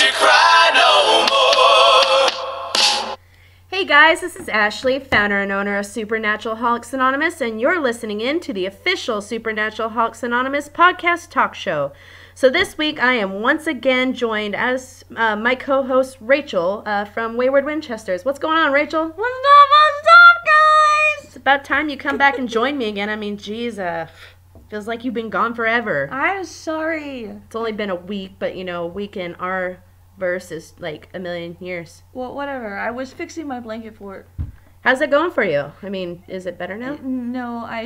you cry no more. Hey guys, this is Ashley, founder and owner of Supernaturalaholics Anonymous, and you're listening in to the official Supernaturalaholics Anonymous podcast talk show. So this week I am once again joined as my co-host Rachel from Wayward Winchesters. What's going on, Rachel? What's up, guys? It's about time you come back and join me again. I mean, geez, feels like you've been gone forever. I'm sorry. It's only been a week, but you know, a week in our verse is like a million years. Well, whatever. I was fixing my blanket fort. How's it going for you? I mean, is it better now? No, I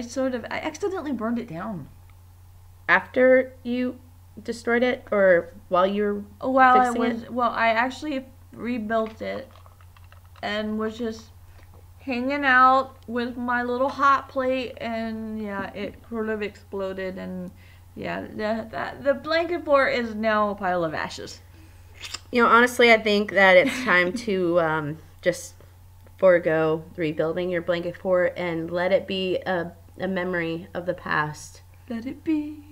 accidentally burned it down. After you destroyed it, or while you were fixing it? Well, I actually rebuilt it and was just hanging out with my little hot plate, and yeah, it sort of exploded, and yeah, the blanket fort is now a pile of ashes. You know, honestly, I think that it's time to just forego rebuilding your blanket fort and let it be a memory of the past. Let it be.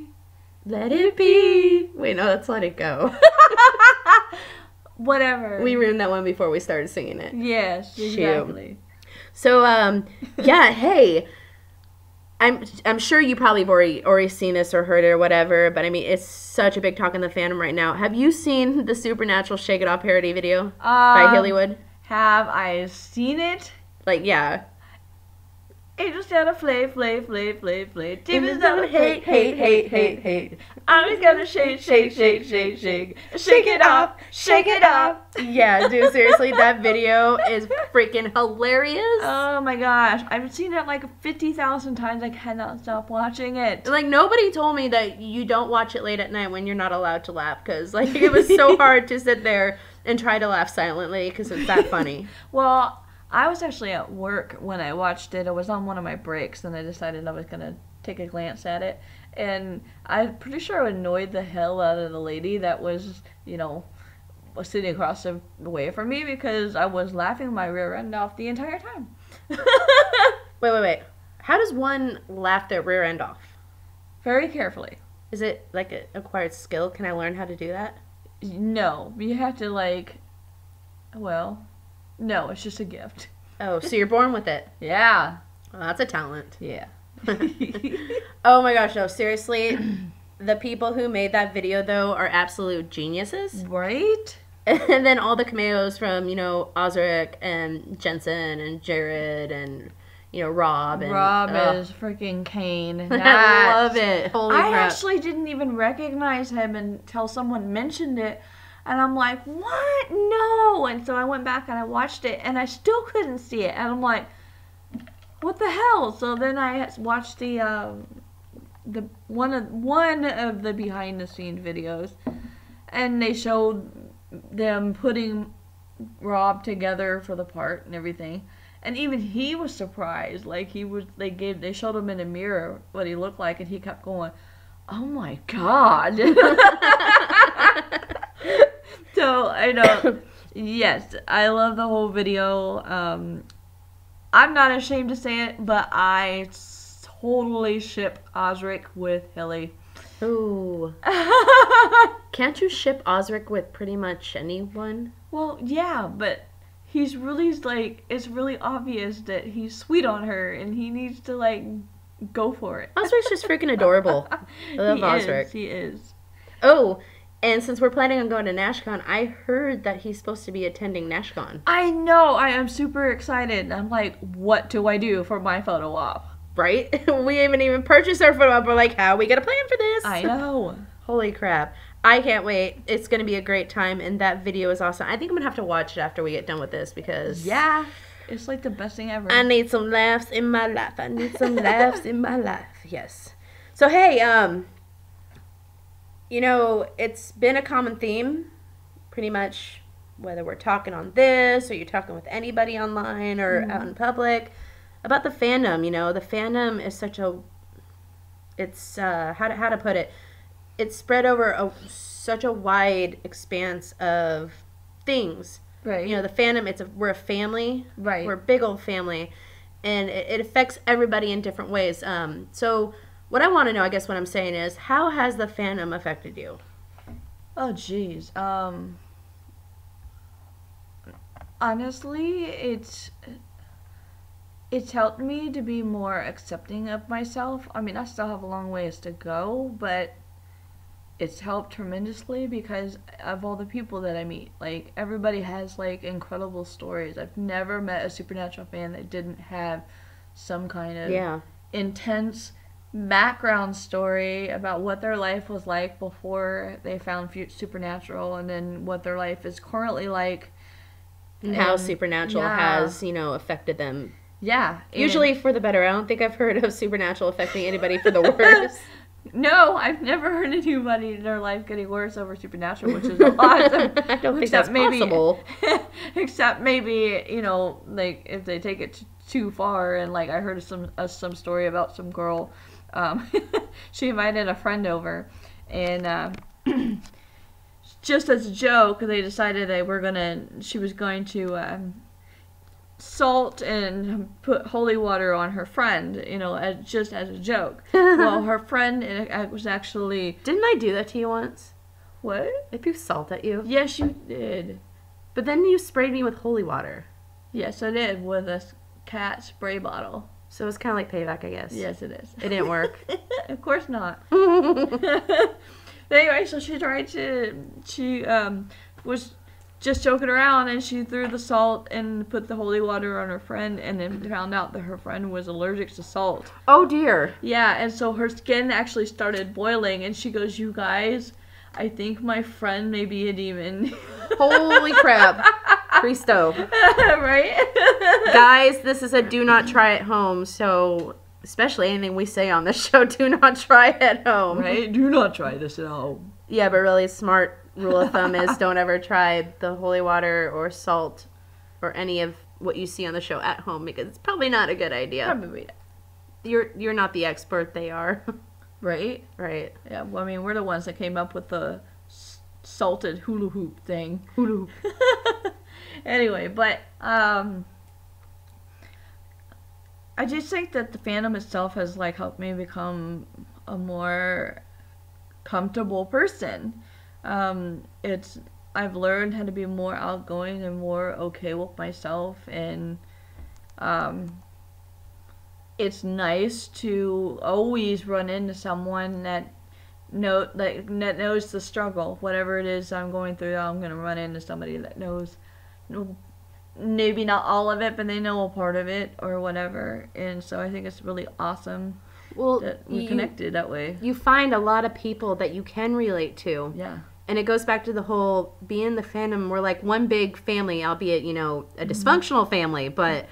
Let it be. Wait, no, let's let it go. Whatever. We ruined that one before we started singing it. Yes, exactly. Shoot. So, yeah, hey, I'm sure you probably have already seen this or heard it or whatever, but I mean, it's such a big talk in the fandom right now. Have you seen the Supernatural Shake It Off parody video by Hillywood? Have I seen it? Like, yeah. Angels gotta flay. Demons gonna hate. I'm just gonna shake. Shake it off. Yeah, dude, seriously, that video is freaking hilarious. Oh my gosh. I've seen it like 50,000 times. I cannot stop watching it. Like, nobody told me that you don't watch it late at night when you're not allowed to laugh, because, like, it was so hard to sit there and try to laugh silently because it's that funny. Well, I was actually at work when I watched it. I was on one of my breaks, and I decided I was going to take a glance at it. And I'm pretty sure I annoyed the hell out of the lady that was, was sitting across the way from me, because I was laughing my rear end off the entire time. Wait. How does one laugh their rear end off? Very carefully. Is it like an acquired skill? Can I learn how to do that? No. You have to, no, it's just a gift. Oh, so you're born with it? Yeah. Well, that's a talent. Yeah. Oh my gosh, no, seriously, the people who made that video, though, are absolute geniuses. Right? And then all the cameos from, Osric and Jensen and Jared and, Rob. And, Rob is freaking Kane. I love it. Holy crap. I actually didn't even recognize him until someone mentioned it. And I'm like, what? No. And so I went back and I watched it, and I still couldn't see it. And I'm like, what the hell? So then I watched the one of the behind the scenes videos, and they showed them putting Rob together for the part and everything. And even he was surprised. Like, they showed him in a mirror what he looked like, and he kept going, oh my God. So, I know, yes, I love the whole video. I'm not ashamed to say it, but I totally ship Osric with Hilly. Ooh. Can't you ship Osric with pretty much anyone? Well, yeah, but he's really, it's really obvious that he's sweet on her, and he needs to, go for it. Osric's just freaking adorable. I love Osric. He is. Oh, and since we're planning on going to NashCon, I heard that he's supposed to be attending NashCon. I know. I am super excited. I'm like, what do I do for my photo op? Right? We haven't even purchased our photo op. We're like, how are we going to plan for this? I know. Holy crap. I can't wait. It's going to be a great time, and that video is awesome. I think I'm going to have to watch it after we get done with this, because... Yeah. It's like the best thing ever. I need some laughs in my life. I need some laughs in my life. Yes. So, hey, it's been a common theme, pretty much, whether we're talking on this or you're talking with anybody online or out in public, about the fandom. The fandom is such a, it's, how to put it, it's spread over such a wide expanse of things. Right. The fandom, we're a family. Right. We're a big old family, and it affects everybody in different ways. So what I want to know, I guess what I'm saying is, how has the fandom affected you? Oh, geez. honestly, it's helped me to be more accepting of myself. I mean, I still have a long ways to go, but it's helped tremendously because of all the people that I meet. Like, everybody has, like, incredible stories. I've never met a Supernatural fan that didn't have some kind of intense background story about what their life was like before they found Supernatural, and then what their life is currently like. And how Supernatural has, affected them. Yeah. Usually for the better. I don't think I've heard of Supernatural affecting anybody for the worse. No, I've never heard anybody in their life getting worse over Supernatural, which is awesome. I don't think that's possible. Except maybe, like, if they take it too far, and, like, I heard some story about some girl, she invited a friend over, and, just as a joke, they decided she was going to, salt and put holy water on her friend, just as a joke. Well, her friend was actually... Didn't I do that to you once? What? I threw salt at you. Yes, you did. But then you sprayed me with holy water. Yes, I did, with a cat spray bottle. So it was kind of like payback, I guess. Yes, it is. It didn't work. Of course not. Anyway, so she was just joking around, and she threw the salt and put the holy water on her friend, and then found out that her friend was allergic to salt. Oh dear. Yeah, and so her skin actually started boiling, and she goes, "You guys, I think my friend may be a demon." Holy crap. Christo. Right? Guys, this is a do not try at home, so especially anything we say on this show, do not try at home. Right? Do not try this at home. Yeah, but really smart rule of thumb is don't ever try the holy water or salt or any of what you see on the show at home, because it's probably not a good idea. Probably not. You're not the expert, they are. Right? Right. Yeah, well, I mean, we're the ones that came up with the salted hula hoop thing. Hulu. Anyway, but I just think that the fandom itself has, like, helped me become a more comfortable person. I've learned how to be more outgoing and more okay with myself, and it's nice to always run into someone that knows the struggle. Whatever it is I'm going through, I'm going to run into somebody that knows, maybe not all of it, but they know a part of it or whatever. And so I think it's really awesome that we're connected that way. You find a lot of people that you can relate to. Yeah. And it goes back to the whole being the fandom. We're like one big family, albeit, a dysfunctional family, but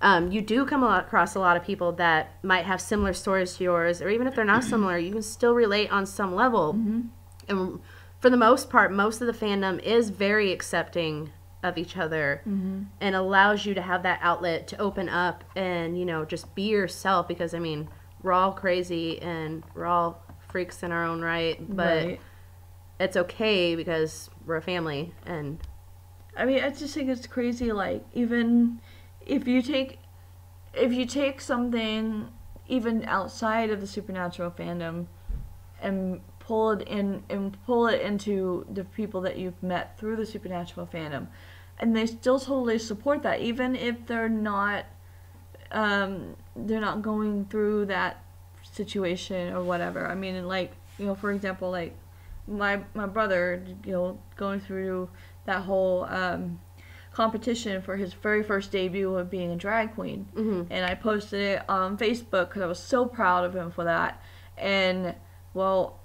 you do come across a lot of people that might have similar stories to yours, or even if they're not similar, you can still relate on some level. Mm-hmm. And for the most part, most of the fandom is very accepting of each other, mm-hmm. and allows you to have that outlet to open up and, just be yourself, because, I mean, we're all crazy and we're all freaks in our own right, but it's okay because we're a family. And I mean, I just think it's crazy, like, even if you take something even outside of the Supernatural fandom and pull it into the people that you've met through the Supernatural fandom, and they still totally support that, even if they're not going through that situation or whatever. I mean, like, for example, like my brother, going through that whole competition for his very first debut of being a drag queen, mm-hmm. and I posted it on Facebook because I was so proud of him for that. And well,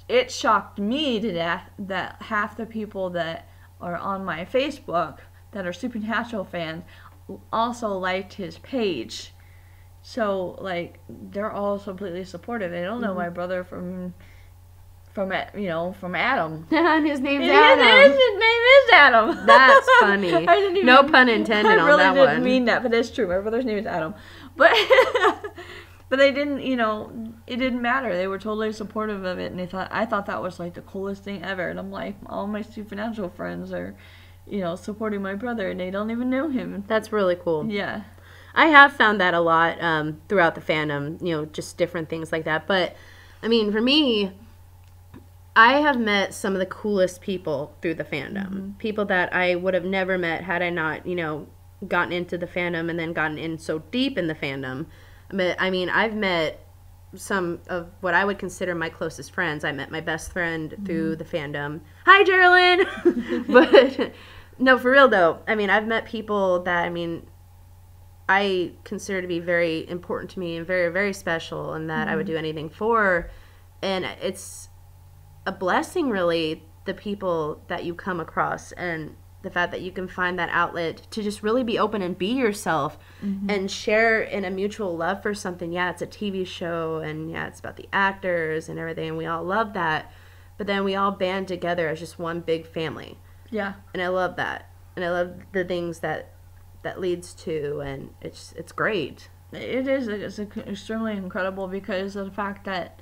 it shocked me to death that half the people that are on my Facebook that are Supernatural fans also liked his page. So, like, they're all completely supportive. They don't know, mm-hmm. my brother from Adam. And his name's Adam. His name is Adam. That's funny. No pun intended on that one. I really didn't mean that, but it's true. My brother's name is Adam. But but they didn't, it didn't matter. They were totally supportive of it, and I thought that was, like, the coolest thing ever. And I'm like, all my Supernatural friends are, supporting my brother, and they don't even know him. That's really cool. Yeah. I have found that a lot throughout the fandom, just different things like that. But, I mean, for me, I have met some of the coolest people through the fandom. People that I would have never met had I not, gotten into the fandom and then gotten in so deep in the fandom. I mean, I've met some of what I would consider my closest friends. I met my best friend through the fandom. Hi, Geraldine! But, no, for real, though. I mean, I've met people that, I consider to be very important to me and very, very special and that I would do anything for. And it's a blessing, really, the people that you come across and the fact that you can find that outlet to just really be open and be yourself and share in a mutual love for something. Yeah, it's a TV show and yeah, it's about the actors and everything and we all love that. But then we all band together as just one big family. Yeah. And I love that. And I love the things that leads to, and it's great. It is. It's extremely incredible because of the fact that,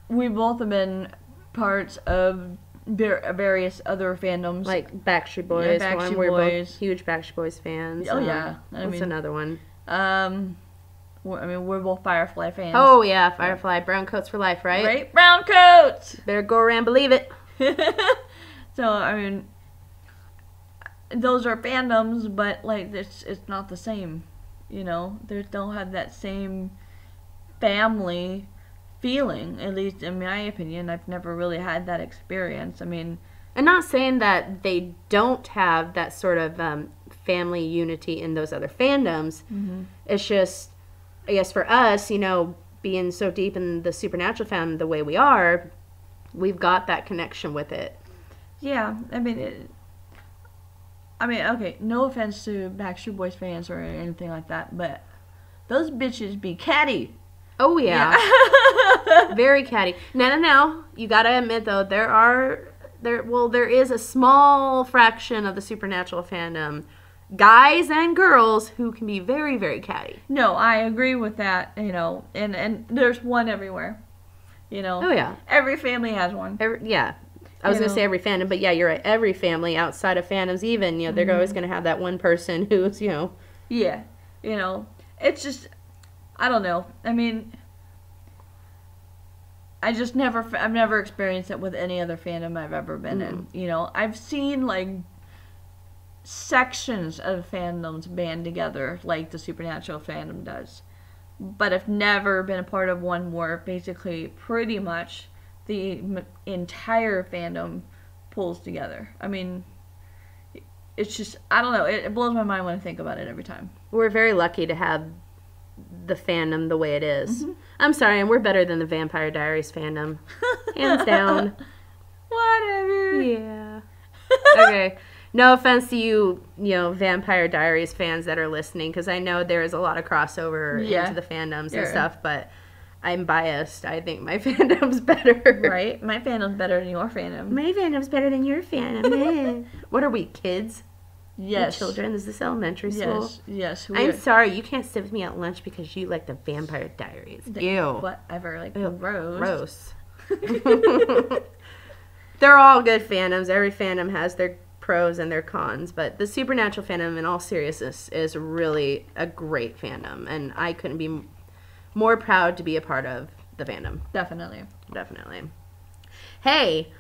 we both have been parts of various other fandoms. Like Backstreet Boys. Yeah, Backstreet we're Boys. both huge Backstreet Boys fans. Oh, yeah. What's another one? We're both Firefly fans. Oh, yeah, Firefly. Brown coats for life, right? Right? Brown coats! Better go around, believe it. So, those are fandoms, but, it's not the same. They don't have that same family feeling, at least in my opinion. I've never really had that experience. I'm not saying that they don't have that sort of family unity in those other fandoms. It's just, I guess for us, being so deep in the Supernatural fandom the way we are, we've got that connection with it. Yeah, okay, no offense to Backstreet Boys fans or anything like that, but those bitches be catty. Oh, yeah. Very catty. No. You gotta admit, though, there is a small fraction of the Supernatural fandom, guys and girls, who can be very, very catty. No, I agree with that, and there's one everywhere. Oh, yeah. Every family has one. I was going to say every fandom, but yeah, you're right. Every family outside of fandoms even, they're always going to have that one person who's, Yeah. It's just, I don't know. I've never experienced it with any other fandom I've ever been in. I've seen, sections of fandoms band together like the Supernatural fandom does. But I've never been a part of one where basically pretty much the entire fandom pulls together. It's just, I don't know, it blows my mind when I think about it every time. We're very lucky to have the fandom the way it is. I'm sorry, and we're better than the Vampire Diaries fandom. Hands down. Whatever. Yeah. Okay. No offense to you, Vampire Diaries fans that are listening, because I know there is a lot of crossover into the fandoms and stuff, but I'm biased. I think my fandom's better. Right? My fandom's better than your fandom. My fandom's better than your fandom. What are we, kids? Yes. Children? Is this elementary school? Yes. I'm sorry, you can't sit with me at lunch because you like the Vampire Diaries. Ew. Whatever. Ew. Gross. They're all good fandoms. Every fandom has their pros and their cons, but the Supernatural fandom, in all seriousness, is really a great fandom, and I couldn't be more proud to be a part of the fandom. Definitely. Hey,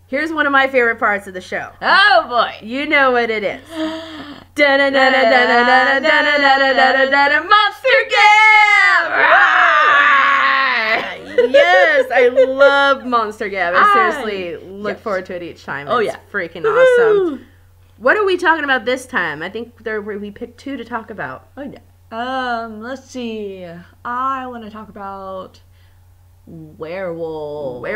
here's one of my favorite parts of the show. Oh boy. You know what it is. Monster Gab! Yes, I love Monster Gab. I seriously look forward to it each time. It's freaking awesome. What are we talking about this time? I think we picked two to talk about. Oh yeah. Let's see. I want to talk about werewolves.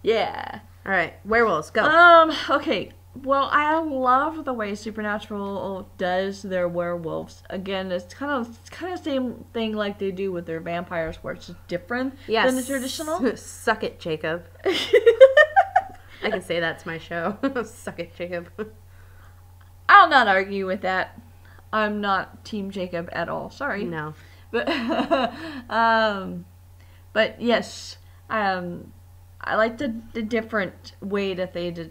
Yeah. All right, werewolves, go. Okay. Well, I love the way Supernatural does their werewolves. Again, it's kind of the same thing like they do with their vampires, where it's just different than the traditional. Suck it, Jacob. I can say that's my show. Suck it, Jacob. I'll not argue with that. I'm not Team Jacob at all. Sorry. No. But yes, I like the different way that they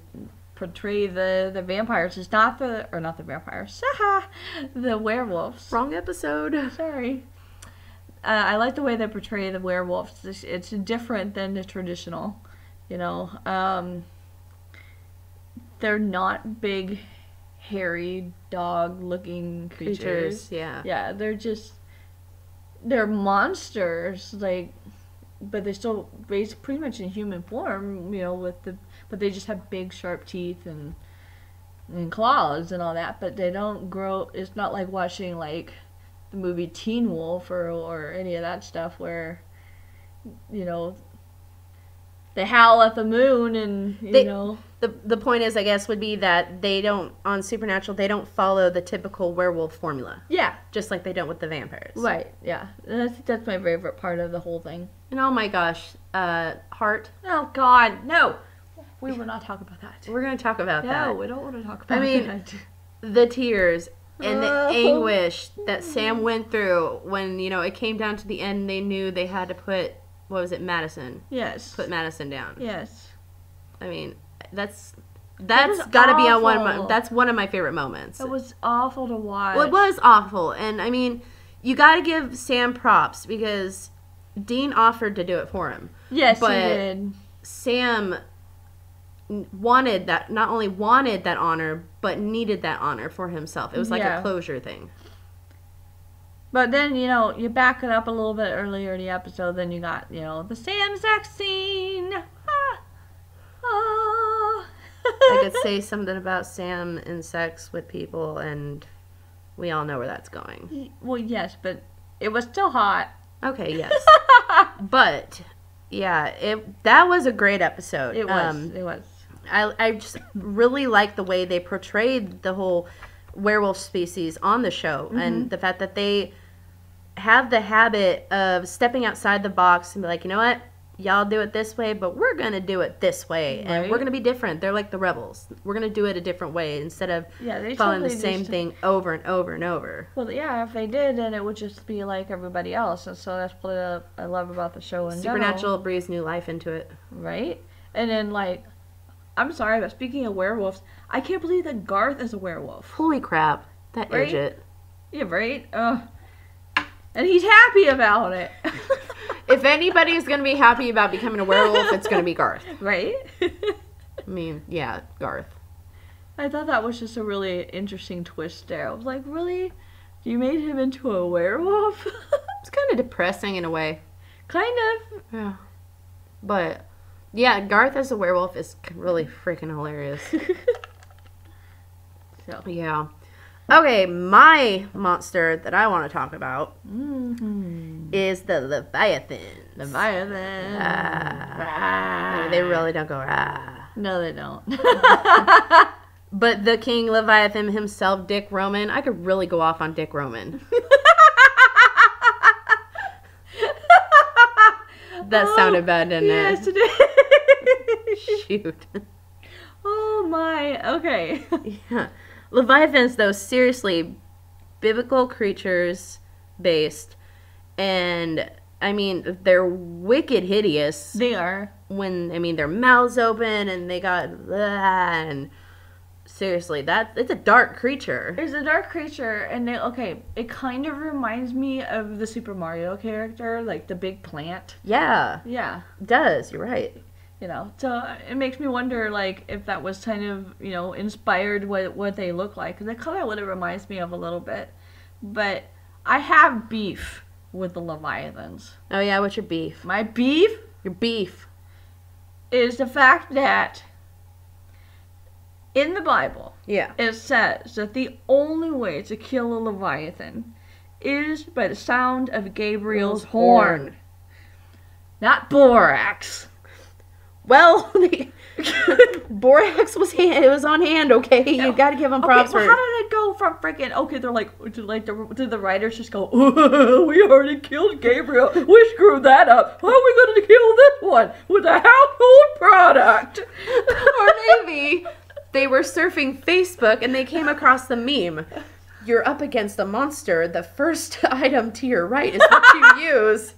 portray the vampires. It's not the vampires. The werewolves. Wrong episode. Sorry. I like the way they portray the werewolves. It's different than the traditional, you know. They're not big, hairy, dog-looking creatures. Yeah. Yeah, they're monsters, like, but they're still raised pretty much in human form, you know, but they just have big, sharp teeth and claws and all that, but they don't grow. It's not like watching, like, the movie Teen Wolf or any of that stuff where, you know, they howl at the moon and, you know. The point is, I guess, would be that they don't, on Supernatural, they don't follow the typical werewolf formula. Yeah. Just like they don't with the vampires. Right, yeah. And I think that's my favorite part of the whole thing. And oh my gosh, Heart. Oh, God, no. We will not talk about that. We're going to talk about that. No, we don't want to talk about that. The tears and the anguish that Sam went through when, you know, it came down to the end, they knew they had to put, what was it, Madison? Yes. Put Madison down. Yes. I mean, that's got to be on one of my favorite moments. It was awful to watch. Well, it was awful. And, I mean, you got to give Sam props because Dean offered to do it for him. Yes, but he did. Sam wanted that, not only wanted that honor, but needed that honor for himself. It was like a closure thing. But then, you know, you back it up a little bit earlier in the episode, then you got, you know, the Sam sex scene. I could say something about Sam and sex with people, and we all know where that's going. Well, yes, but it was still hot. Okay, yes. But, yeah, that was a great episode. It was. It was. I just really like the way they portrayed the whole werewolf species on the show, and the fact that they have the habit of stepping outside the box and be like, you know what? Y'all do it this way, but we're going to do it this way. Right. And we're going to be different. They're like the rebels. We're going to do it a different way instead of following the same thing over and over and over. Well, yeah, if they did, then it would just be like everybody else. And so that's what I love about the show in Supernatural general. breathes new life into it. Right? And then, like, I'm sorry, but speaking of werewolves, I can't believe that Garth is a werewolf. Holy crap. That Right? idiot. Yeah, right? And he's happy about it. If anybody's going to be happy about becoming a werewolf, it's going to be Garth. Right? I mean, yeah, Garth. I thought that was just a really interesting twist there. I was like, really? You made him into a werewolf? It's kind of depressing in a way. Kind of. Yeah. But, yeah, Garth as a werewolf is really freaking hilarious. So. Yeah. Okay, my monster that I want to talk about is the Leviathan. Leviathan. They really don't go, ah. No, they don't. But the King Leviathan himself, Dick Roman, I could really go off on Dick Roman. That sounded bad, didn't yes, it? Yes, it did. Shoot. Oh my, okay. Yeah. Leviathans, though, seriously, biblical creatures based. And, I mean, they're wicked hideous. They are. When, I mean, their mouths open and they got, and seriously, it's a dark creature. It's a dark creature, and it kind of reminds me of the Super Mario character, like the big plant. Yeah. Yeah. It does, you're right. You know, so it makes me wonder, like, if that was kind of, you know, inspired what they look like. Because that's kind of what it reminds me of a little bit. But I have beef with the Leviathans. Oh, yeah, what's your beef? My beef Your beef. is the fact that in the Bible, Yeah. it says that the only way to kill a Leviathan is by the sound of Gabriel's horn. Not borax. Well, Borax was on hand, okay? You gotta give them props well, for how did it go from freaking, they're like, did the writers just go, oh, we already killed Gabriel, we screwed that up, how are we going to kill this one with a household product? Or maybe they were surfing Facebook and they came across the meme. You're up against a monster, the first item to your right is what you use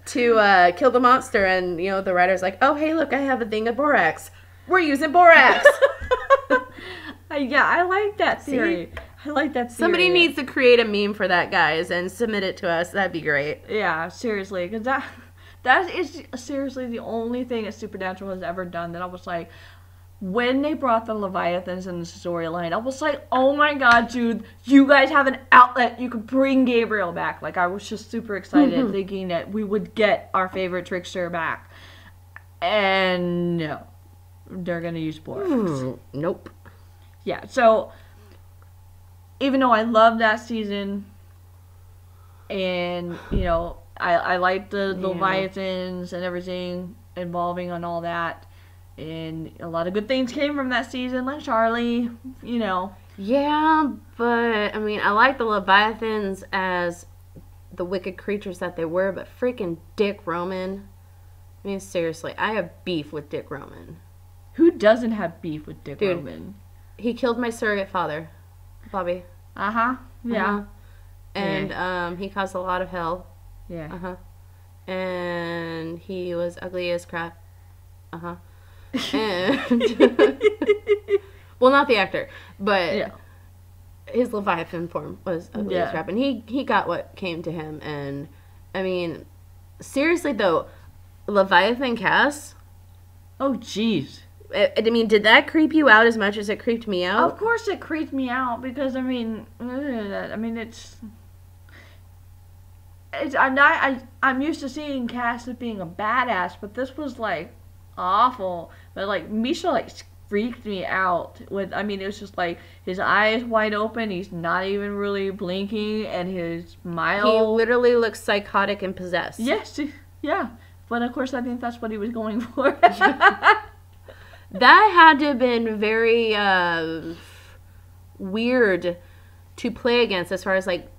to kill the monster, and, you know, the writer's like, oh, hey, look, I have a thing of borax. We're using borax. Yeah, I like that theory. I like that theory. Somebody needs to create a meme for that, guys, and submit it to us. That'd be great. Yeah, seriously, because that is seriously the only thing that Supernatural has ever done that I was like, when they brought the Leviathans in the storyline, I was like, oh my god, dude, you guys have an outlet. You could bring Gabriel back. Like, I was just super excited thinking that we would get our favorite trickster back. And no, they're going to use Borax. Nope. Yeah, so even though I love that season, and, you know, I like the Leviathans and everything involving on all that, and a lot of good things came from that season, like Charlie, you know. Yeah, but, I mean, I like the Leviathans as the wicked creatures that they were, but freaking Dick Roman. I mean, seriously, I have beef with Dick Roman. Who doesn't have beef with Dick Roman? He killed my surrogate father, Bobby. Uh-huh. Yeah. Uh-huh. And he caused a lot of hell. Yeah. Uh-huh. And he was ugly as crap. Uh-huh. And well, not the actor, but his Leviathan form was ugly as crap. And he got what came to him. And, I mean, seriously, though, Leviathan Cass? Oh, jeez. I mean, did that creep you out as much as it creeped me out? Of course it creeped me out because, I mean, I'm used to seeing Cass as being a badass, but this was, like, awful. But, like, Misha, like, freaked me out with, I mean, it was just, like, his eyes wide open, he's not even really blinking, and his smile. He literally looks psychotic and possessed. Yes, yeah. But, of course, I think that's what he was going for. That had to have been very weird to play against as far as, like,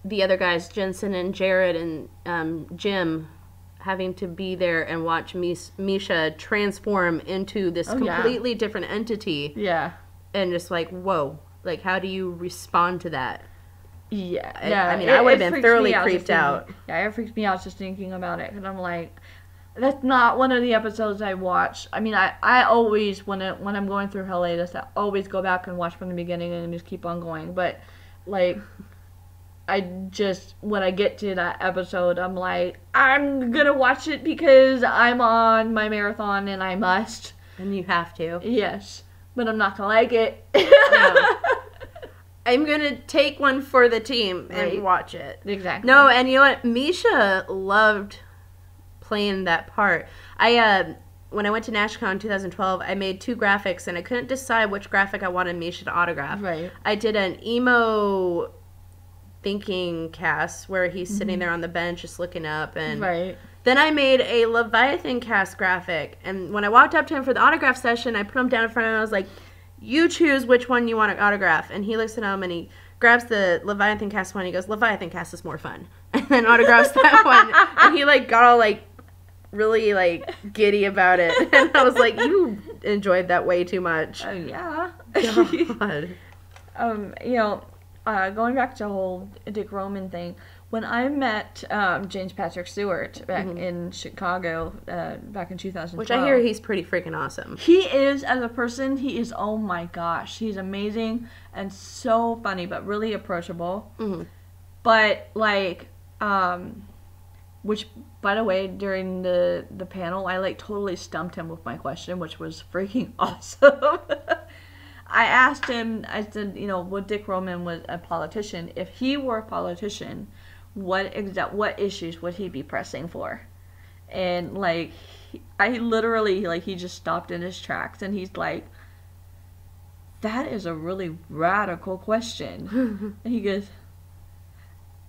the other guys, Jensen and Jared and Jim, having to be there and watch Misha transform into this completely different entity. Yeah. And just like, whoa. Like, how do you respond to that? Yeah. I mean, I would have been thoroughly creeped out. Yeah, it freaked me out just thinking about it. Because I'm like, that's not one of the episodes I watch. I mean, I always, when I'm going through hiatus, I always go back and watch from the beginning and just keep on going. But, like, when I get to that episode, I'm like, I'm gonna watch it because I'm on my marathon and I must. And you have to. Yes. But I'm not gonna like it. No. I'm gonna take one for the team and watch it. Exactly. No, and you know what? Misha loved playing that part. When I went to NashCon in 2012, I made 2 graphics, and I couldn't decide which graphic I wanted Misha to autograph. Right. I did an emo thinking Cass where he's sitting there on the bench just looking up, and then I made a Leviathan Cass graphic, and when I walked up to him for the autograph session, I put him down in front of him and I was like, you choose which one you want to autograph. And he looks at him and he grabs the Leviathan Cass one. He goes, Leviathan Cass is more fun. And then autographs that one. And he like got all like really like giddy about it. And I was like, you enjoyed that way too much. Yeah. God. You know, going back to the whole Dick Roman thing, when I met James Patrick Stewart back in Chicago back in 2012. Which I hear he's pretty freaking awesome. He is, as a person, he is, oh my gosh, he's amazing and so funny, but really approachable. But, like, which, by the way, during the panel, I, like, totally stumped him with my question, which was freaking awesome. I asked him, I said, you know, would Dick Roman was a politician? If he were a politician, what issues would he be pressing for? And, like, I literally, like, he just stopped in his tracks, and he's like, that is a really radical question. And he goes,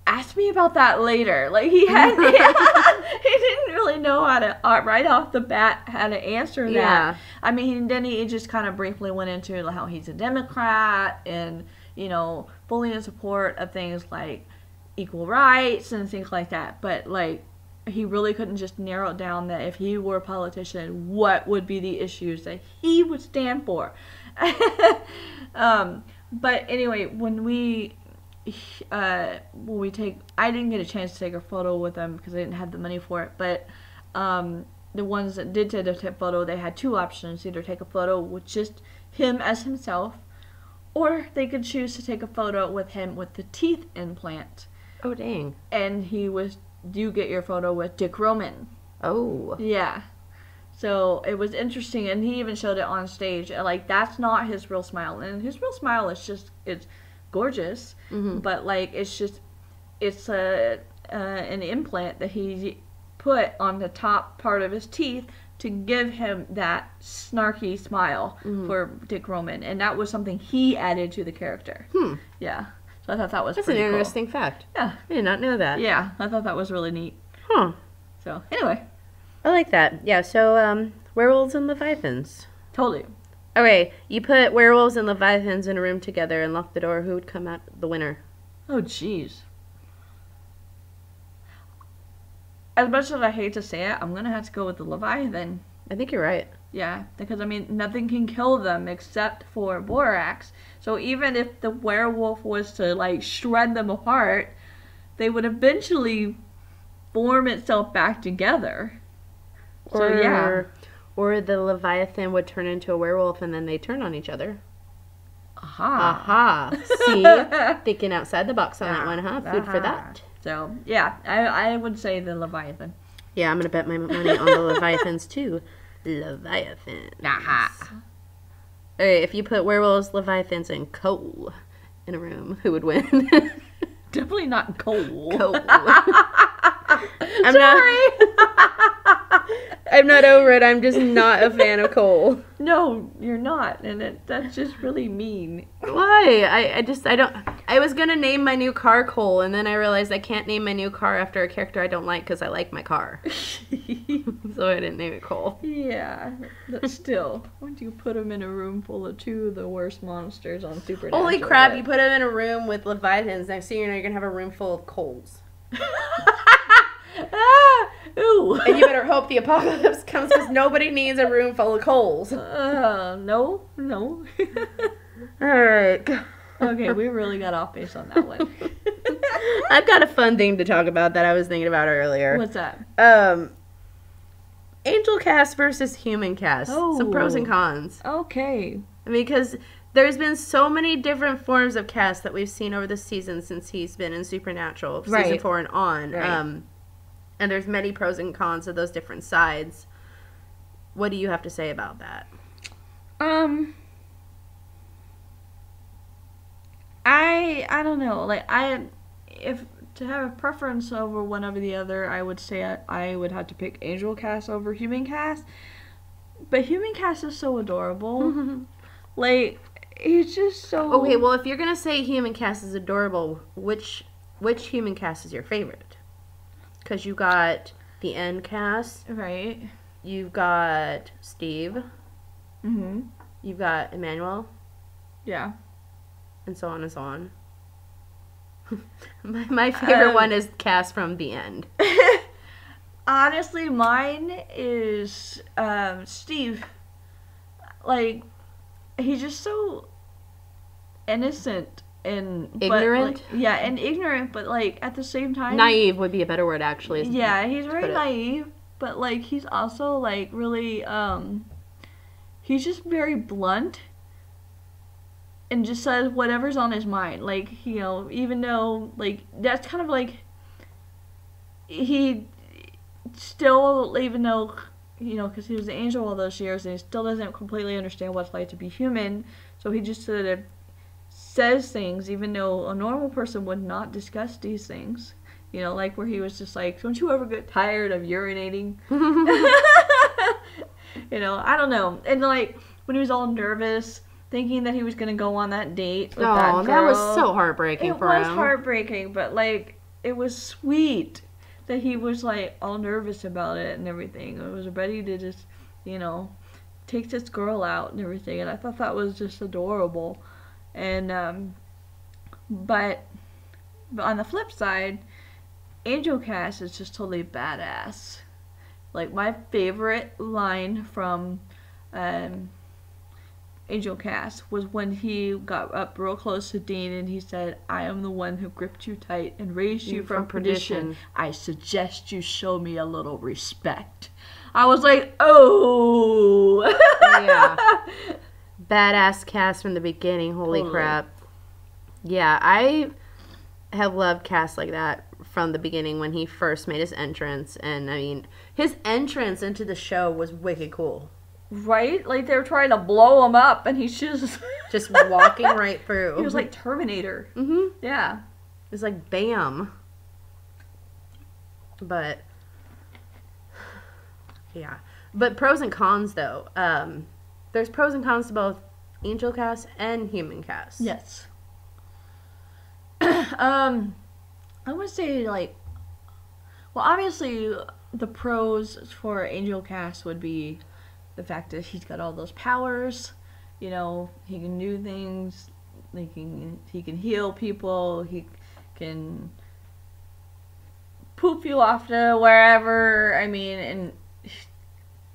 ask me about that later. Like, he didn't really know how to, right off the bat, how to answer that. Yeah. I mean, then he just kind of briefly went into how he's a Democrat and, you know, fully in support of things like equal rights and things like that. But, like, he really couldn't just narrow it down that if he were a politician, what would be the issues that he would stand for. But anyway, when we I didn't get a chance to take a photo with them because I didn't have the money for it, but the ones that did take the photo, they had 2 options: either take a photo with just him as himself, Or they could choose to take a photo with him with the teeth implant. Oh, dang. And you get your photo with Dick Roman. Oh. Yeah. So it was interesting, and he even showed it on stage. Like, that's not his real smile. And his real smile is just, it's gorgeous. Mm-hmm. But, like, it's an implant that he put on the top part of his teeth to give him that snarky smile for Dick Roman. And that was something he added to the character. Yeah. So I thought that was That's pretty an cool. interesting fact. Yeah. I did not know that. Yeah, I thought that was really neat. Huh. So, anyway. I like that. Yeah, so, werewolves and leviathans. Totally. Okay, you put werewolves and leviathans in a room together and lock the door. Who would come out the winner? Oh, jeez. As much as I hate to say it, I'm going to have to go with the Leviathan. I think you're right. Yeah, because, I mean, nothing can kill them except for borax. So even if the werewolf was to, like, shred them apart, they would eventually form itself back together. So, yeah. Or the leviathan would turn into a werewolf and then they turn on each other. Aha. Aha. See? Thinking outside the box on that one, huh? Food for that. So, yeah, I would say the Leviathan. Yeah, I'm going to bet my money on the leviathans, too. Leviathans. Aha. Okay, if you put werewolves, leviathans, and coal in a room, who would win? Definitely not coal. Coal. Sorry. I'm not over it. I'm just not a fan of coal. No, you're not, and that's just really mean. Why? I was gonna name my new car Cole, and then I realized I can't name my new car after a character I don't like because I like my car. So I didn't name it Cole. Yeah, but still, would you put him in a room full of two of the worst monsters on Supernatural? Holy crap, you put him in a room with leviathans, next thing you know you're gonna have a room full of coals. Ooh. And you better hope the apocalypse comes because nobody needs a room full of coals. No. Alright. Okay, we really got off base on that one. I've got a fun thing to talk about that I was thinking about earlier. What's that? Angel cast versus human cast. Some pros and Oh. cons. Okay. I mean, because there's been so many different forms of cast that we've seen over the season since he's been in Supernatural, season Right. 4 and on. Right. And there's many pros and cons of those different sides. What do you have to say about that? I don't know. Like, if to have a preference over one over the other, I would say I would have to pick Angel Cast over Human Cast. But Human Cast is so adorable. Like, he's just so... Okay, well, if you're going to say human cast is adorable, which human cast is your favorite? Because you got the End cast. Right. You've got Steve. Mm-hmm. You've got Emmanuel. Yeah. And so on and so on. my favorite one is cast from the End. Honestly, mine is Steve. Like, he's just so innocent and Ignorant? and ignorant, but like at the same time, Naive would be a better word, actually. Yeah, he's very put it. naive, but like he's also like really he's just very blunt and just says whatever's on his mind. Like, you know, even though like that's kind of like he still, even though, you know, because he was an angel all those years and he still doesn't completely understand what it's like to be human, so he just sort of says things even though a normal person would not discuss these things. You know, like where he was just like, don't you ever get tired of urinating? You know, I don't know. And like when he was all nervous, thinking that he was going to go on that date with that girl. That was so heartbreaking for him. It was heartbreaking, but like it was sweet that he was like all nervous about it and everything. It was ready to just, you know, take this girl out and everything. And I thought that was just adorable. And but on the flip side, Angel Cass is just totally badass. Like my favorite line from Angel Cass was when he got up real close to Dean and he said, "I am the one who gripped you tight and raised you from perdition. I suggest you show me a little respect." I was like, oh. Yeah. badass cast from the beginning. Holy Totally. crap. Yeah, I have loved cast like that from the beginning when he first made his entrance. And, I mean, his entrance into the show was wicked cool. Right? Like they were trying to blow him up, and he's just Just walking right through. He was like Terminator. Mm-hmm. Yeah. It's like, bam. But, yeah. But pros and cons, though. There's pros and cons to both angel cast and human cast. Yes. I would say like, well, obviously the pros for angel cast would be the fact that he's got all those powers. You know, he can do things. He can heal people. He can poop you off to wherever. I mean, and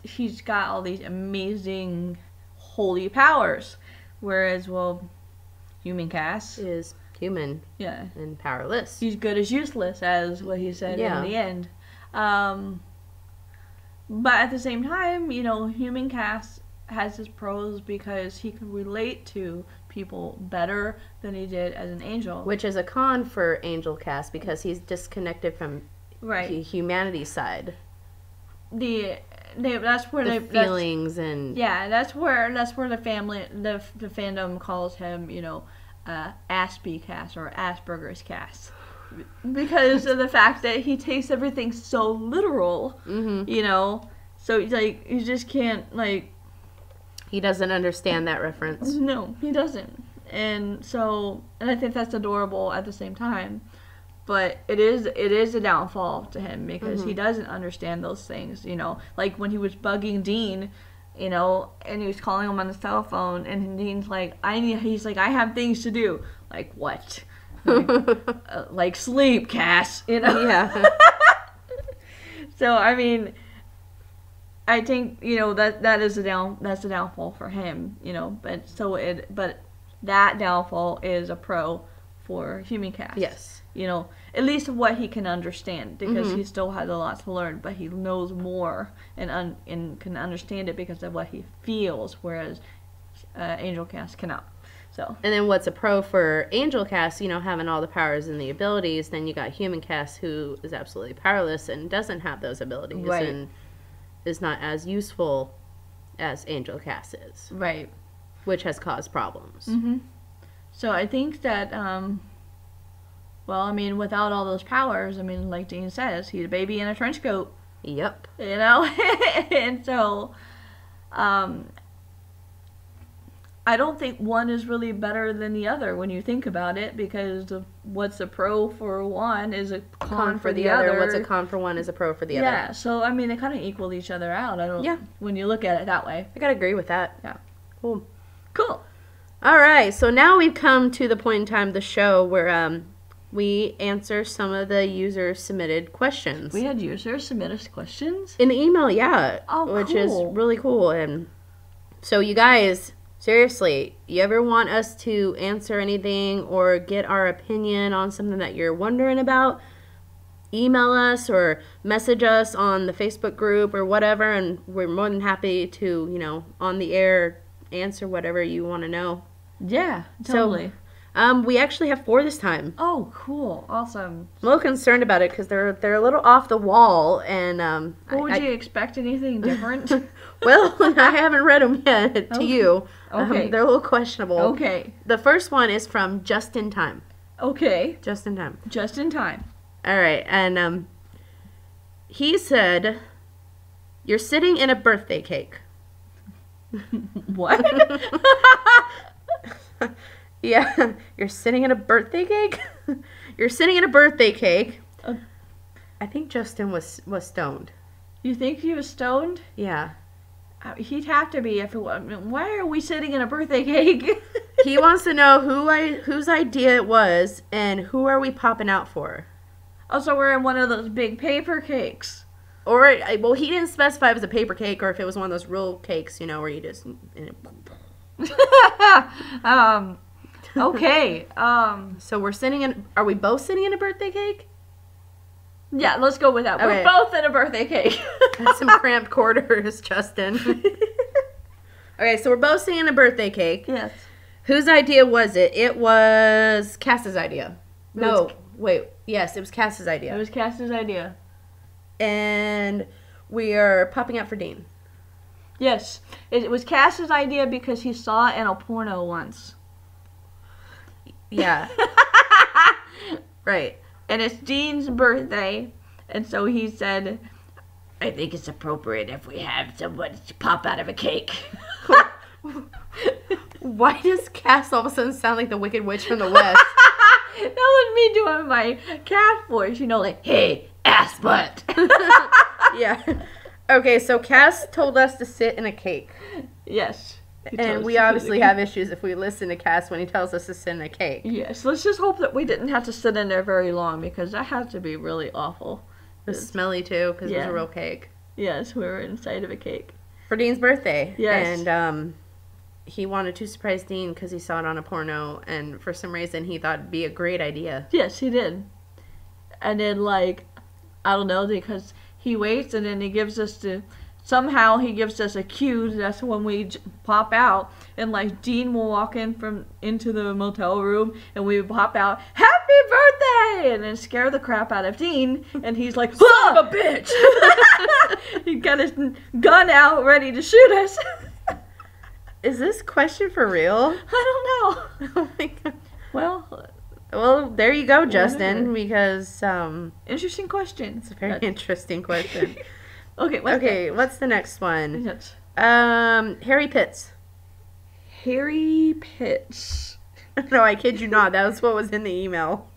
he's got all these amazing holy powers. Whereas, well, human cast, Is human yeah, and powerless. he's good as useless, as what he said Yeah. in the end. But at the same time, you know, human cast has his pros because he can relate to people better than he did as an angel. Which is a con for angel cast because he's disconnected from Right. humanity's side. That's where The that's- feelings and... Yeah, that's where the fandom calls him, you know, Aspie cast or Asperger's cast, because of the fact that he takes everything so literal, Mhm. you know. So like you just can't like. He doesn't understand that reference. No, he doesn't, and I think that's adorable at the same time. But it is a downfall to him because he doesn't understand those things, you know. Like when he was bugging Dean, you know, and he was calling him on the cell phone, and Dean's like, he's like, I have things to do. Like what? Like sleep, Cass. You know. Yeah. So I mean, I think you know that's a downfall for him, you know. But that downfall is a pro for human cast. Yes. You know, at least what he can understand, because he still has a lot to learn, but he knows more and can understand it because of what he feels, whereas Angel Cast cannot. So And then what's a pro for angel cast, you know, having all the powers and the abilities, then you got human cast who is absolutely powerless and doesn't have those abilities Right. and is not as useful as angel cast is, right. which has caused problems. So I think that well, I mean, without all those powers, I mean, like Dean says, he's a baby in a trench coat, Yep. you know, and so I don't think one is really better than the other when you think about it, because what's a pro for one is a con for the other. What's a con for one is a pro for the other. Yeah, so I mean, they kind of equal each other out. Yeah. When you look at it that way. I gotta agree with that. Yeah. Cool. Cool. All right, so now we've come to the point in time of the show where we answer some of the user submitted questions. We had users submit us questions. In the email, yeah. Oh, which is cool. really cool. And so you guys, seriously, you ever want us to answer anything or get our opinion on something that you're wondering about, email us or message us on the Facebook group or whatever, and we're more than happy to, you know, on the air answer whatever you want to know. Yeah, totally. We actually have 4 this time. Oh, cool. Awesome. I'm a little concerned about it because they're a little off the wall, and What would you expect? Anything different? well, I haven't read them yet to Okay. you. Okay. They're a little questionable. Okay. The first one is from Just in Time. Okay. Just in Time. Just in time. All right, and he said, "You're sitting in a birthday cake." What? Yeah, you're sitting in a birthday cake. You're sitting in a birthday cake. I think Justin was stoned. You think he was stoned? Yeah. He'd have to be. If it was, why are we sitting in a birthday cake? He wants to know whose idea it was and who are we popping out for. Also, we're in one of those big paper cakes. Or, well, he didn't specify if it was a paper cake or if it was one of those real cakes, you know, where you just... Okay. So we're sitting in... Are we both sitting in a birthday cake? Yeah, let's go with that. Okay. We're both in a birthday cake. That's some cramped quarters, Justin. Okay, so we're both singing a birthday cake. Yes. Whose idea was it? It was Cass's idea. It No, was- wait. Yes, it was Cass's It idea. was Cass's idea. And we are popping out for Dean. Yes. It was Cass's idea because he saw it in a porno once. Yeah. Right. And it's Dean's birthday, and so he said, I think it's appropriate if we have someone pop out of a cake. Why does Cass all of a sudden sound like the Wicked Witch from the West? That was me doing my cat voice, you know, like, hey, ass butt. Yeah. Okay, so Cass told us to sit in a cake. Yes. He told And us we to sit obviously in a have issues if we listen to Cass when he tells us to sit in a cake. cake. Yes, let's just hope that we didn't have to sit in there very long because that had to be really awful. It was smelly too, because it was Yeah. a real cake. Yes, we were inside of a cake. For Dean's birthday. Yes. And he wanted to surprise Dean because he saw it on a porno, and for some reason he thought it'd be a great idea. Yes, he did. And then, like, I don't know, because he waits and then he gives us somehow he gives us a cue. That's when we pop out. And, like, Dean will walk into the motel room and we pop out, happy birthday! And then scare the crap out of Dean. And he's like, son of a bitch! He got his gun out ready to shoot us. Is this question for real? I don't know. Oh my god. Well, there you go, Justin, Whatever. because interesting question. it's a very interesting question. Okay, What's the next one? Yes. Harry Pitts. Harry Pitts. No, I kid you not. That was what was in the email.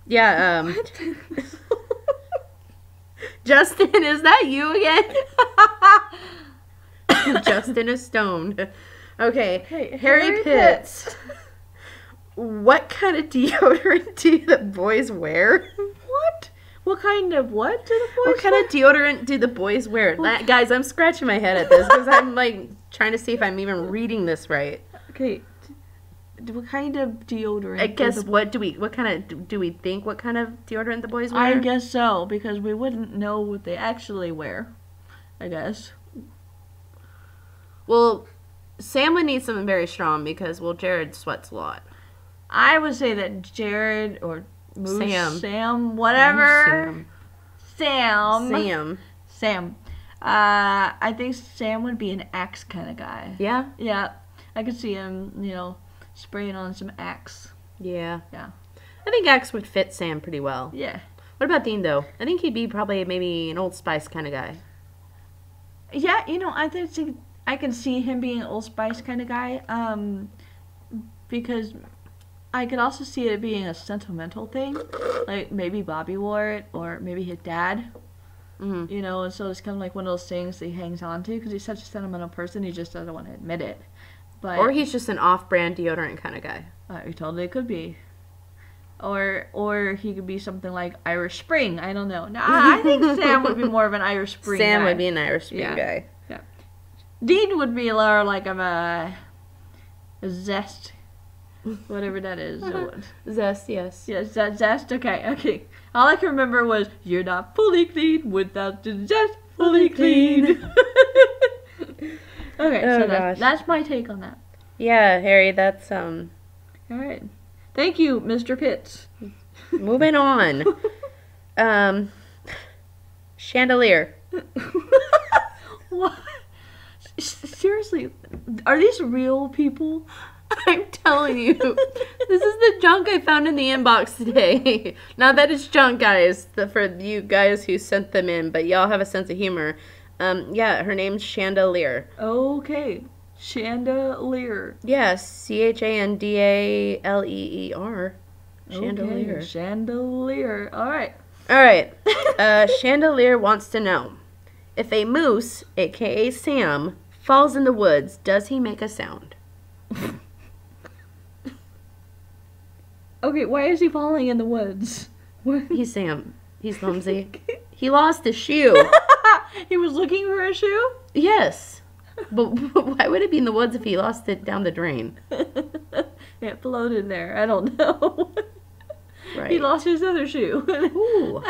Yeah, Justin, is that you again? Justin is stoned. Okay, Hey, Harry Pitts. What kind of deodorant do the boys wear? What? What kind of what do the boys What kind of deodorant do the boys wear? Guys, I'm scratching my head at this because I'm like trying to see if I'm even reading this right. Okay. What kind of deodorant? I guess what kind of do we think what kind of deodorant the boys wear? I guess so, because we wouldn't know what they actually wear. I guess. Well, Sam would need something very strong because Jared sweats a lot. I would say that Jared or Moose, Sam. whatever. Sam. Sam. I think Sam would be an Axe kind of guy. Yeah. Yeah. I could see him, spraying on some Axe. Yeah. Yeah. I think Axe would fit Sam pretty well. Yeah. What about Dean though? I think he'd be probably maybe an Old Spice kind of guy. Yeah, I think I can see him being an Old Spice kind of guy. Because I could also see it being a sentimental thing, like maybe Bobby wore it or maybe his dad. Mm-hmm. And so it's kind of like one of those things that he hangs on to because he's such a sentimental person. He just doesn't want to admit it. But Or he's just an off-brand deodorant kind of guy. he totally could be. Or he could be something like Irish Spring. I don't know. No, I think Sam would be more of an Irish Spring Sam guy. would be an Irish Spring Yeah. guy. Dean would be more like a zest, whatever that is. Zest, yes. Yes, that zest. Okay. All I can remember was you're not fully clean without the zest fully clean. Okay, Oh, so gosh. that's my take on that. Yeah, Harry, that's All right. Thank you, Mr. Pitts. moving on. Chandelier. What? Seriously, are these real people? I'm telling you, this is the junk I found in the inbox today. Not that it's junk, guys, for you guys who sent them in, but y'all have a sense of humor. Yeah, her name's Chandelier. Okay. Chandelier. Yeah, Chandaleer. Chandelier. Okay, chandelier. All right. All right. Chandelier wants to know, if a moose, aka Sam, falls in the woods, does he make a sound? Okay, why is he falling in the woods? He's Sam. He's clumsy. He lost his shoe. He was looking for a shoe? Yes. But why would it be in the woods if he lost it down the drain? It floated there. I don't know. Right. He lost his other shoe. Ooh.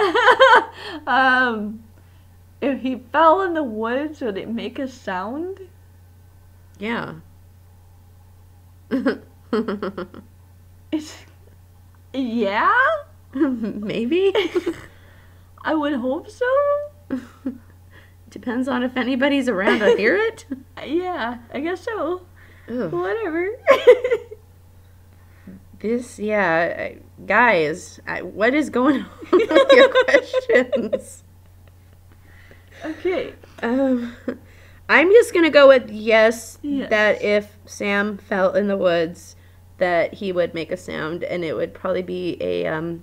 If he fell in the woods, would it make a sound? Yeah. Yeah? Maybe. I would hope so. Depends on if anybody's around to hear it. Yeah, I guess so. Ugh. Whatever. Guys, what is going on with your questions? Okay. I'm just gonna go with yes, Yes. that if Sam fell in the woods, that he would make a sound, and it would probably be a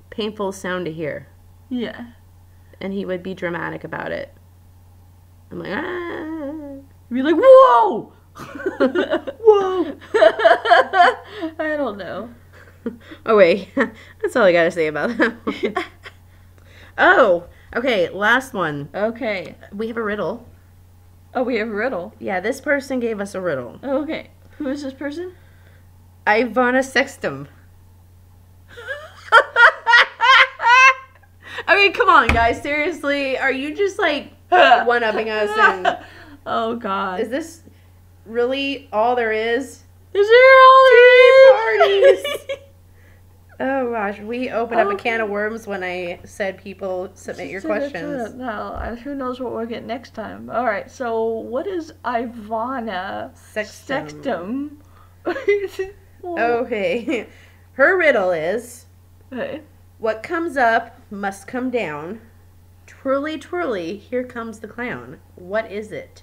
painful sound to hear, Yeah. and he would be dramatic about it. I'm like, ah. Be like, whoa! Whoa! I don't know. Oh wait, that's all I gotta say about that one. Oh, okay, last one. Okay. We have a riddle. Oh, we have a riddle. Yeah, this person gave us a riddle. Okay. Who is this person? Ivana Sextum. I mean, come on, guys. Seriously, are you just like one-upping us? And Oh, God. is this really all there is? Is there all Parties. Oh gosh, we opened up a can of worms when I said people submit your questions. No, who knows what we'll get next time. All right, so what is Ivana Sextum. Sextum? Okay. Her riddle is, Okay. what comes up must come down. Twirly, twirly, here comes the clown. What is it?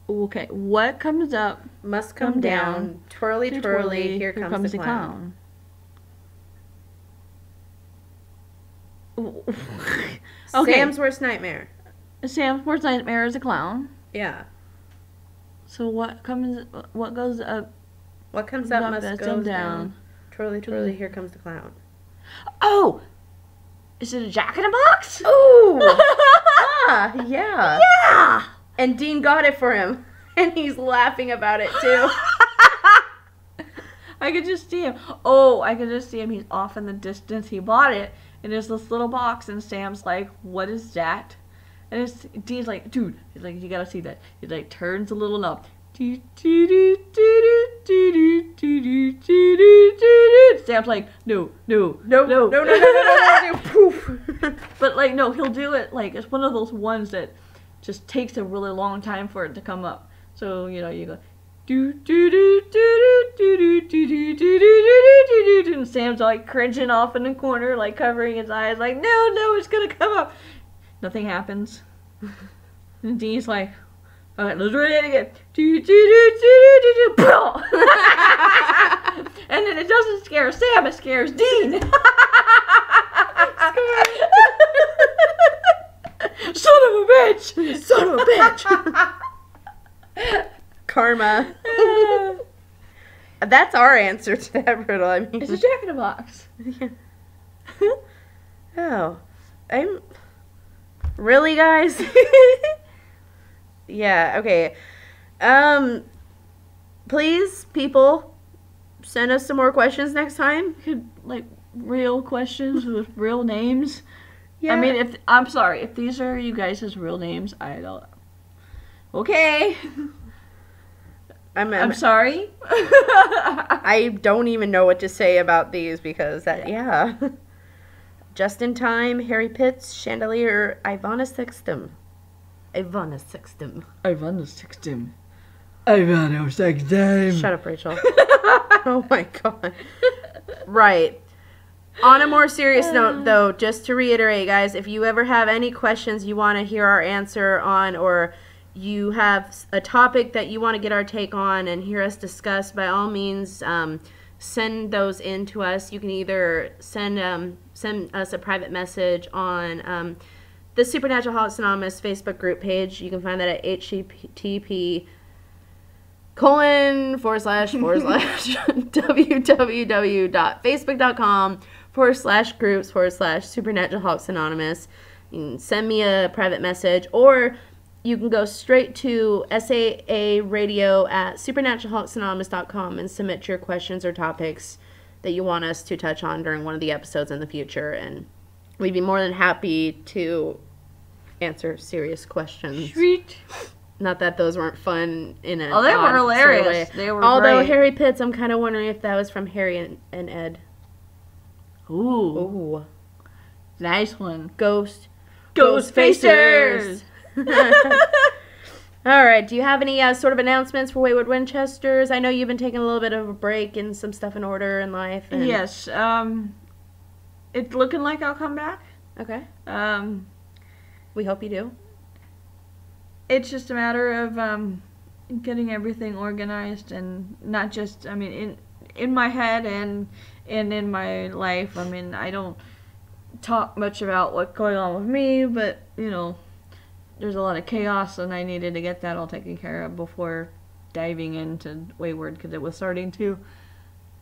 Okay, what comes up Must come down. Twirly, twirly, here comes the clown. Okay. Sam's worst nightmare. Sam's worst nightmare is a clown. Yeah. So what goes up? What comes up must go down. down. Twirly, twirly, here comes the clown. Oh! Is it a Jack in a Box? Ooh! Ah, yeah. Yeah! And Dean got it for him. And he's laughing about it too. I could just see him. Oh, I could just see him. He's off in the distance. He bought it. And there's this little box. And Sam's like, what is that? And Dean's like, dude. He's like, you gotta see that. He like turns a little knob. Sam's like, no. Poof. But like, no, he'll do it. Like, it's one of those ones that just takes a really long time for it to come up. So, you know, you go, and Sam's like cringing off in the corner, like covering his eyes, like, no, it's gonna come up. Nothing happens. And Dean's like, all right, let's do it again. And then it doesn't scare Sam, it scares Dean. Son of a bitch! Son of a bitch! Karma. That's our answer to that riddle. I mean, It's a Jack in a Box. Oh, I'm really, guys. Yeah. Okay. Please, people, send us some more questions next time. Could, like, real questions with real names. Yeah. I mean, I'm sorry, if these are you guys' real names, I don't. Okay. I'm sorry. I don't even know what to say about these because yeah. Just in Time, Harry Pitts, Chandelier, Ivana Sextum. Ivana Sextum. Shut up, Rachel. Oh my god. Right. On a more serious note, though, just to reiterate, guys, if you ever have any questions you want to hear our answer on, or you have a topic that you want to get our take on and hear us discuss, by all means, send those in to us. You can either send us a private message on the Supernaturalaholics Anonymous Facebook group page. You can find that at http://www.facebook.com/groups/Supernaturalaholics Anonymous. You can send me a private message, or you can go straight to SAAradio@supernaturalaholics.com and submit your questions or topics that you want us to touch on during one of the episodes in the future, and we'd be more than happy to answer serious questions. Sweet. Not that those weren't fun in a Oh, they were odd sort of hilarious. way. They were Although great. Harry Pitts, I'm kind of wondering if that was from Harry and Ed. Ooh, Ooh. nice one. Ghost. Ghostfacers! All right. Do you have any sort of announcements for Wayward Winchesters? I know you've been taking a little bit of a break and some stuff in order in life. And... Yes. It's looking like I'll come back. Okay. We hope you do. It's just a matter of getting everything organized, and not just, I mean, in my head and in my life. I mean, I don't talk much about what's going on with me, but, you know, there's a lot of chaos, and I needed to get that all taken care of before diving into Wayward, because it was starting to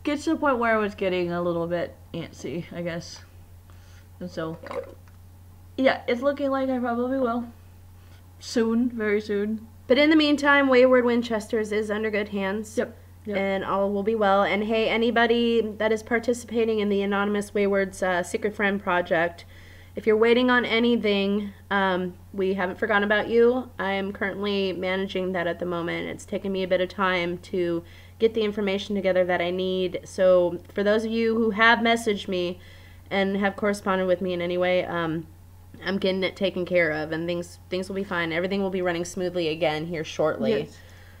get to the point where I was getting a little bit antsy, I guess. And so, yeah, it's looking like I probably will. Soon, very soon. But in the meantime, Wayward Winchesters is under good hands. Yep. And all will be well. And hey, anybody that is participating in the Anonymous Wayward's Secret Friend Project, if you're waiting on anything, we haven't forgotten about you. I am currently managing that at the moment. It's taken me a bit of time to get the information together that I need. So for those of you who have messaged me and have corresponded with me in any way, I'm getting it taken care of, and things will be fine. Everything will be running smoothly again here shortly. Yes.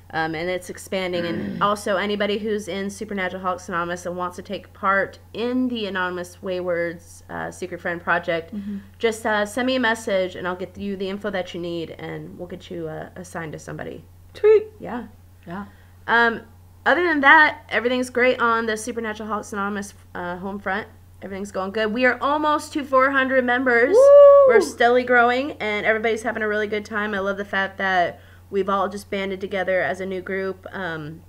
And it's expanding. And also, anybody who's in Supernaturalaholics Anonymous and wants to take part in the Anonymous Wayward's Secret Friend Project, just send me a message, and I'll get you the info that you need, and we'll get you assigned to somebody. Tweet. Yeah. Yeah. Other than that, everything's great on the Supernaturalaholics Anonymous home front. Everything's going good. We are almost to 400 members. Woo! We're steadily growing, and everybody's having a really good time. I love the fact that we've all just banded together as a new group, and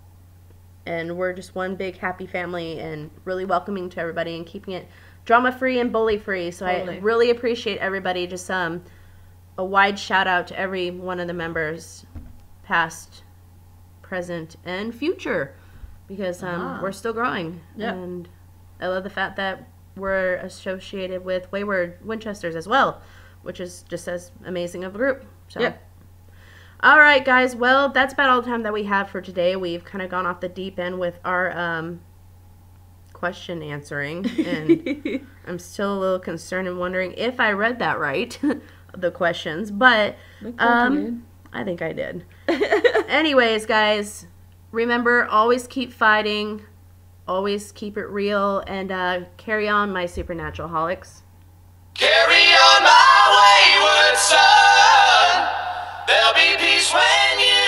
we're just one big happy family and really welcoming to everybody and keeping it drama-free and bully-free. So Totally. I really appreciate everybody. Just a wide shout-out to every one of the members, past, present, and future, because we're still growing. Yep. And I love the fact that we're associated with Wayward Winchesters as well, which is just as amazing of a group. So. Yep. All right, guys. Well, that's about all the time that we have for today. We've kind of gone off the deep end with our question answering, and I'm still a little concerned and wondering if I read that right, the questions, but I think I did. Anyways, guys, remember, always keep fighting. Always keep it real, and carry on, my Supernaturalaholics. Carry on, my wayward son. There'll be peace when you